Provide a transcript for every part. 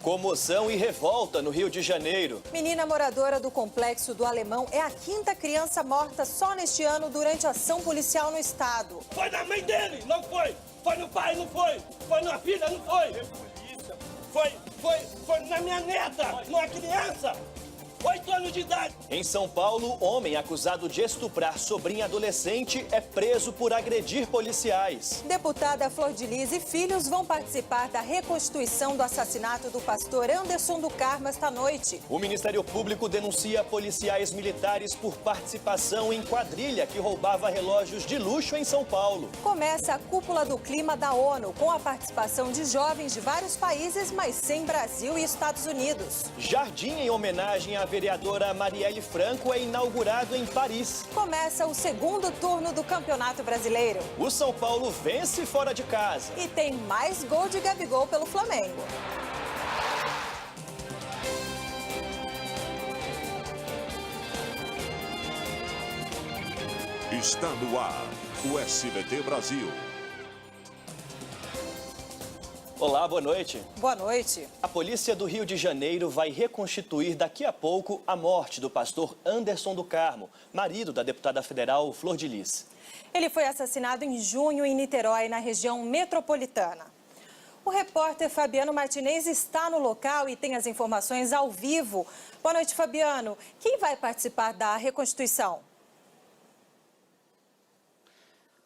Comoção e revolta no Rio de Janeiro. Menina moradora do Complexo do Alemão é a quinta criança morta só neste ano durante ação policial no estado. Foi na mãe dele, não foi. Foi no pai, não foi. Foi na filha, não foi. Foi na minha neta, numa criança. 8 anos de idade. Em São Paulo, homem acusado de estuprar sobrinha adolescente é preso por agredir policiais. Deputada Flor de Lis e filhos vão participar da reconstituição do assassinato do pastor Anderson do Carmo esta noite. O Ministério Público denuncia policiais militares por participação em quadrilha que roubava relógios de luxo em São Paulo. Começa a Cúpula do Clima da ONU, com a participação de jovens de vários países, mas sem Brasil e Estados Unidos. Jardim em homenagem à vereadora Marielle Franco é inaugurado em Paris. Começa o segundo turno do Campeonato Brasileiro. O São Paulo vence fora de casa. E tem mais gol de Gabigol pelo Flamengo. Está no ar o SBT Brasil. Olá, boa noite. Boa noite. A polícia do Rio de Janeiro vai reconstituir daqui a pouco a morte do pastor Anderson do Carmo, marido da deputada federal Flor de Lis. Ele foi assassinado em junho em Niterói, na região metropolitana. O repórter Fabiano Martinez está no local e tem as informações ao vivo. Boa noite, Fabiano. Quem vai participar da reconstituição?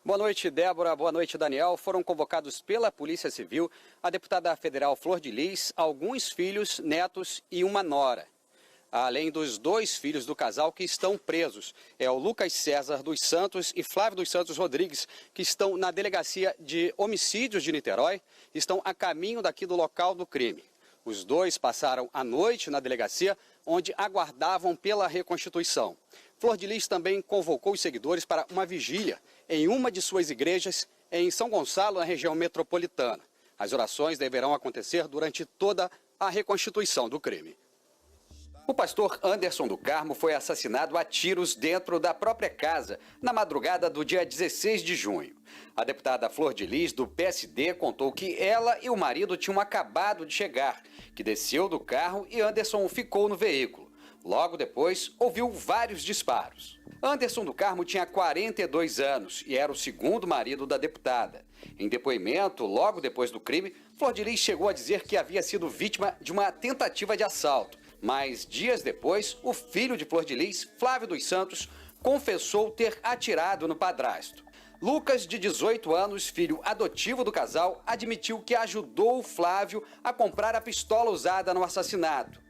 Boa noite, Débora. Boa noite, Daniel. Foram convocados pela Polícia Civil a deputada federal Flor de Lis, alguns filhos, netos e uma nora. Além dos 2 filhos do casal que estão presos. É o Lucas César dos Santos e Flávio dos Santos Rodrigues, que estão na Delegacia de Homicídios de Niterói, estão a caminho daqui do local do crime. Os 2 passaram a noite na delegacia, onde aguardavam pela reconstituição. Flor de Lis também convocou os seguidores para uma vigília em uma de suas igrejas em São Gonçalo, na região metropolitana. As orações deverão acontecer durante toda a reconstituição do crime. O pastor Anderson do Carmo foi assassinado a tiros dentro da própria casa na madrugada do dia 16 de junho. A deputada Flor de Lis, do PSD, contou que ela e o marido tinham acabado de chegar, que desceu do carro e Anderson ficou no veículo. Logo depois, ouviu vários disparos. Anderson do Carmo tinha 42 anos e era o segundo marido da deputada. Em depoimento, logo depois do crime, Flor de Lis chegou a dizer que havia sido vítima de uma tentativa de assalto. Mas, dias depois, o filho de Flor de Lis, Flávio dos Santos, confessou ter atirado no padrasto. Lucas, de 18 anos, filho adotivo do casal, admitiu que ajudou o Flávio a comprar a pistola usada no assassinato.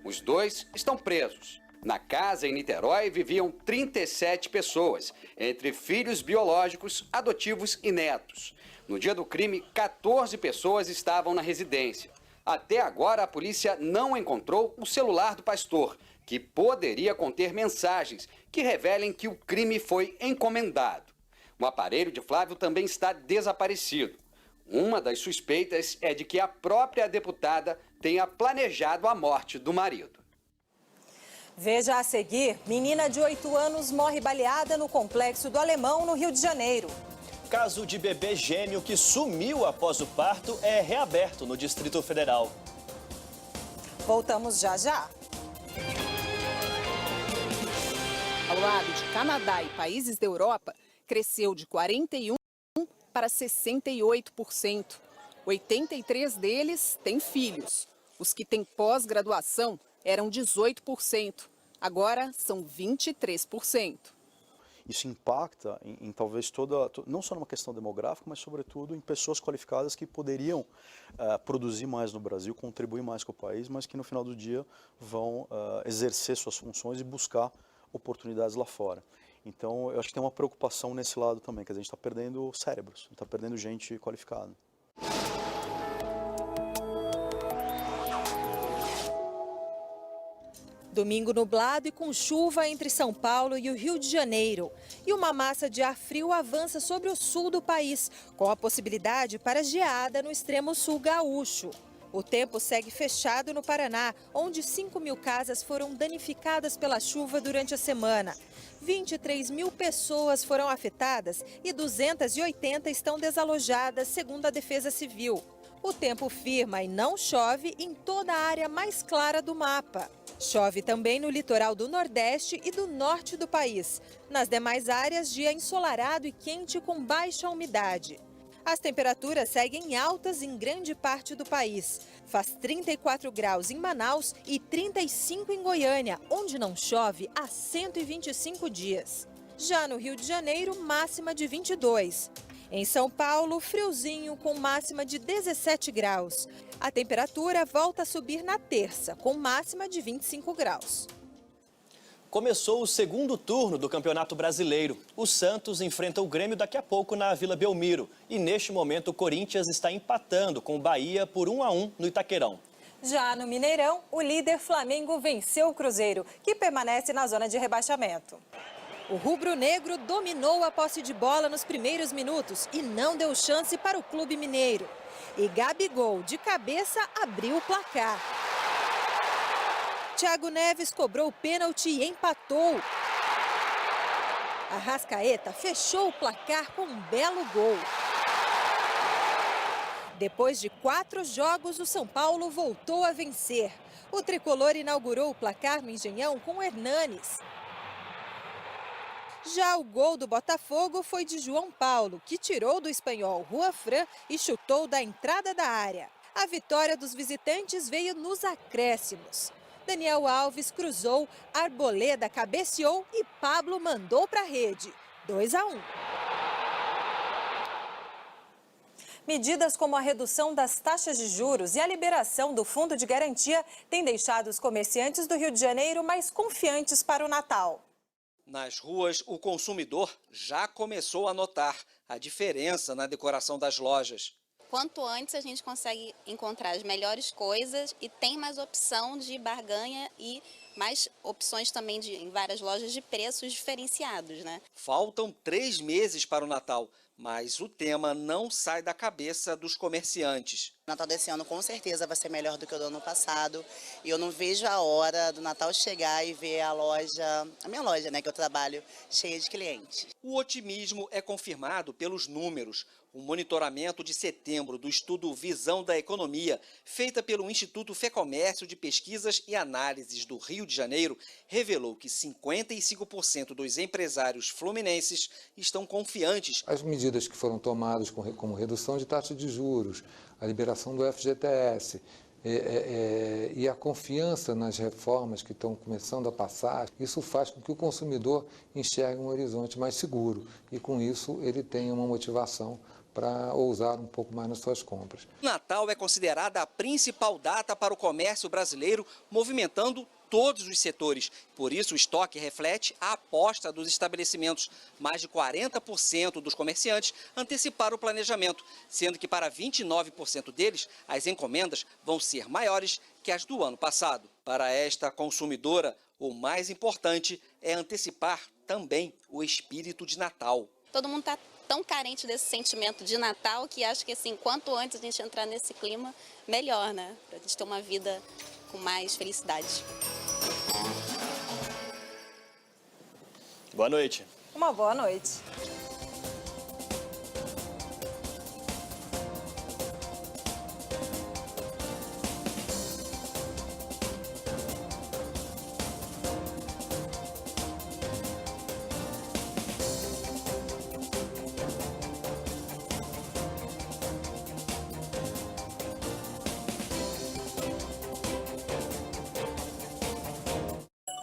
Os 2 estão presos. Na casa, em Niterói, viviam 37 pessoas, entre filhos biológicos, adotivos e netos. No dia do crime, 14 pessoas estavam na residência. Até agora, a polícia não encontrou o celular do pastor, que poderia conter mensagens que revelem que o crime foi encomendado. O aparelho de Flávio também está desaparecido. Uma das suspeitas é de que a própria deputada tenha planejado a morte do marido. Veja a seguir, menina de 8 anos morre baleada no Complexo do Alemão, no Rio de Janeiro. Caso de bebê gêmeo que sumiu após o parto é reaberto no Distrito Federal. Voltamos já já. Ao lado de Canadá e países da Europa, cresceu de 41% para 68%. 83 deles têm filhos. Os que têm pós-graduação eram 18%. Agora são 23%. Isso impacta em talvez não só numa questão demográfica, mas sobretudo em pessoas qualificadas que poderiam produzir mais no Brasil, contribuir mais com o país, mas que no final do dia vão exercer suas funções e buscar oportunidades lá fora. Então, eu acho que tem uma preocupação nesse lado também, que a gente está perdendo cérebros, está perdendo gente qualificada. Domingo nublado e com chuva entre São Paulo e o Rio de Janeiro. E uma massa de ar frio avança sobre o sul do país, com a possibilidade para geada no extremo sul gaúcho. O tempo segue fechado no Paraná, onde 5.000 casas foram danificadas pela chuva durante a semana. 23.000 pessoas foram afetadas e 280 estão desalojadas, segundo a Defesa Civil. O tempo firma e não chove em toda a área mais clara do mapa. Chove também no litoral do Nordeste e do Norte do país. Nas demais áreas, dia ensolarado e quente com baixa umidade. As temperaturas seguem altas em grande parte do país. Faz 34 graus em Manaus e 35 em Goiânia, onde não chove há 125 dias. Já no Rio de Janeiro, máxima de 22. Em São Paulo, friozinho com máxima de 17 graus. A temperatura volta a subir na terça, com máxima de 25 graus. Começou o segundo turno do Campeonato Brasileiro. O Santos enfrenta o Grêmio daqui a pouco na Vila Belmiro. E neste momento o Corinthians está empatando com o Bahia por 1-1 no Itaquerão. Já no Mineirão, o líder Flamengo venceu o Cruzeiro, que permanece na zona de rebaixamento. O rubro-negro dominou a posse de bola nos primeiros minutos e não deu chance para o clube mineiro. E Gabigol, de cabeça, abriu o placar. Thiago Neves cobrou o pênalti e empatou. Arrascaeta fechou o placar com um belo gol. Depois de 4 jogos, o São Paulo voltou a vencer. O tricolor inaugurou o placar no Engenhão com Hernanes. Já o gol do Botafogo foi de João Paulo, que tirou do espanhol Juanfran e chutou da entrada da área. A vitória dos visitantes veio nos acréscimos. Daniel Alves cruzou, Arboleda cabeceou e Pablo mandou para a rede. 2-1. Medidas como a redução das taxas de juros e a liberação do fundo de garantia têm deixado os comerciantes do Rio de Janeiro mais confiantes para o Natal. Nas ruas, o consumidor já começou a notar a diferença na decoração das lojas. Quanto antes a gente consegue encontrar as melhores coisas e tem mais opção de barganha e mais opções também em várias lojas de preços diferenciados, né? Faltam 3 meses para o Natal, mas o tema não sai da cabeça dos comerciantes. O Natal desse ano com certeza vai ser melhor do que o do ano passado. E eu não vejo a hora do Natal chegar e ver a minha loja, né, que eu trabalho, cheia de clientes. O otimismo é confirmado pelos números. O monitoramento de setembro do estudo Visão da Economia, feita pelo Instituto Fecomércio de Pesquisas e Análises do Rio de Janeiro, revelou que 55% dos empresários fluminenses estão confiantes. As medidas que foram tomadas como redução de taxa de juros, a liberação do FGTS e a confiança nas reformas que estão começando a passar, isso faz com que o consumidor enxergue um horizonte mais seguro e, com isso, ele tenha uma motivação para ousar um pouco mais nas suas compras. O Natal é considerada a principal data para o comércio brasileiro, movimentando todos os setores. Por isso, o estoque reflete a aposta dos estabelecimentos. Mais de 40% dos comerciantes anteciparam o planejamento, sendo que para 29% deles, as encomendas vão ser maiores que as do ano passado. Para esta consumidora, o mais importante é antecipar também o espírito de Natal. Todo mundo está tão carente desse sentimento de Natal que acho que assim, quanto antes a gente entrar nesse clima, melhor, né? Para a gente ter uma vida com mais felicidade. Boa noite. Uma boa noite.